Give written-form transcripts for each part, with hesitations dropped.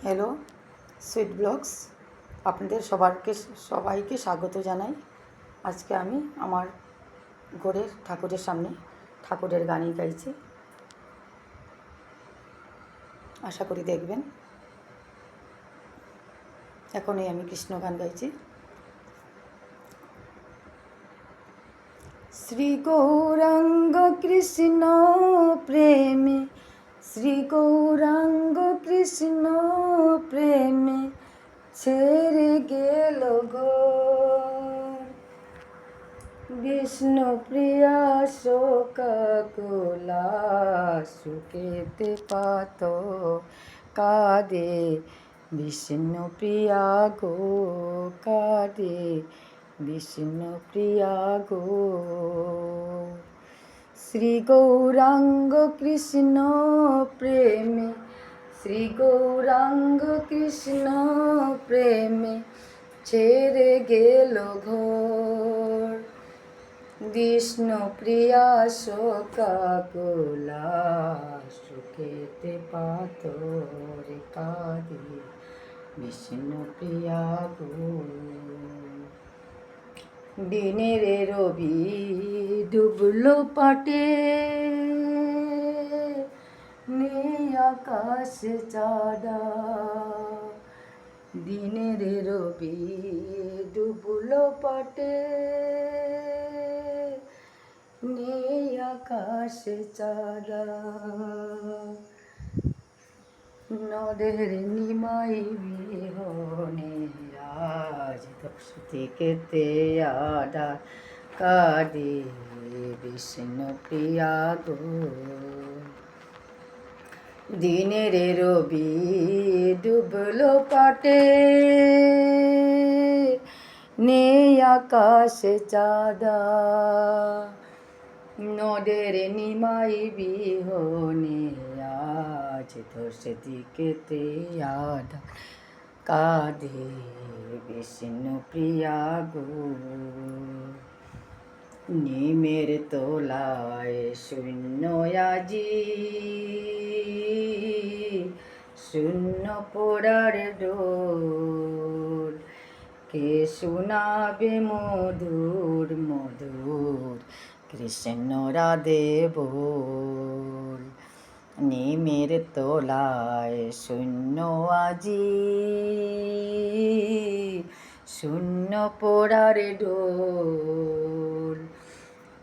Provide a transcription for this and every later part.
Hello, sweet blogs আপনাদের সবাইকে স্বাগত জানাই। আজকে আমি আমার ঘরের ঠাকুরের সামনে ঠাকুরের গানই গাইছি, আশা করি দেখবেন। এখনই আমি কৃষ্ণ গান গাইছি। শ্রী গৌরাঙ্গ কৃষ্ণ প্রেমে, শ্রী গৌরাঙ্গ কৃষ্ণ প্রেমে ছেড়ে গেল ঘর। বিষ্ণু প্রিয়া শোকাকুলা সুখেতে পাত কাঁদে, বিষ্ণু প্রিয়া গো কাঁদে, বিষ্ণু প্রিয়া গো। শ্রী গৌরাঙ্গ কৃষ্ণ প্রেমে, শ্রী গৌরাঙ্গ কৃষ্ণ প্রেমে ছেড়ে গেল ঘর। বিষ্ণু প্রিয়া শোকাকুলা সুখেতে পাথর কাঁদে, বিষ্ণু প্রিয়া গো। দিনের রবি ডুবলো পাটে, নেই আকাশে চাঁদা। দিনের রবি ডুবলো পাটে, নেই আকাশে চাঁদা। নদের নিমাই বিহনে আজ 10 থেকে আদা কাঁদে, বিষ্ণু প্রিয়া গো। দিনের রবি ডুবলো পাটে, নেই আকাশে চাঁদা। নদের নিমাই বিহনে আজ 10 থেকে আদা কাঁদে, বিষ্ণু প্রিয়া গো। নিমের তোলায় শূন্য আজি, শূন্য পোড়ার ডোর। কে শোনাবে মধুর মধুর কৃষ্ণ রাধে বল। নিমের তোলায় শূন্য আজি, শূন্য পোড়ার ঢোল।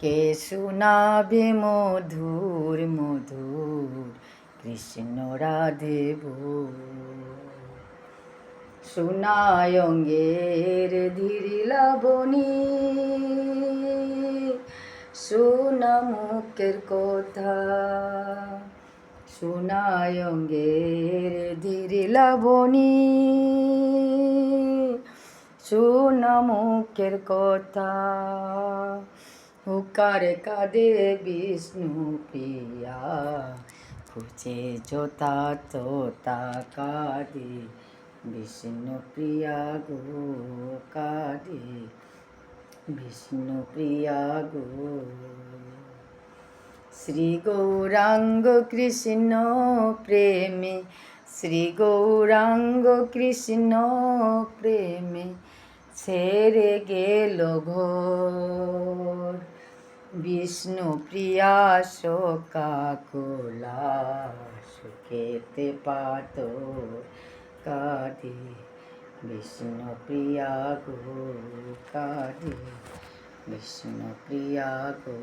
কে শোনাবে মধুর মধুর কৃষ্ণ রাধে বল। সোনায় অঙ্গের ধীরি লাবণী, সোনা মুখের কথা। সোনায় অঙ্গের ধীরি লাবণী, সোনা মুখের কথা। হুকারে কাঁদে বিষ্ণু প্রিয়া, খুঁজে জোতা তোতা কাঁদে, বিষ্ণু প্রিয়া গো কাঁদে, বিষ্ণু প্রিয়া গো। শ্রী গৌরাঙ্গ কৃষ্ণ প্রেমে, শ্রী গৌরাঙ্গ কৃষ্ণ প্রেমে ছেড়ে গেল ঘর। বিষ্ণু প্রিয়া শোকাকুলা সুখেতে পাথর কাঁদে, বিষ্ণু প্রিয়া গো কাঁদে, বিষ্ণু প্রিয়া গো।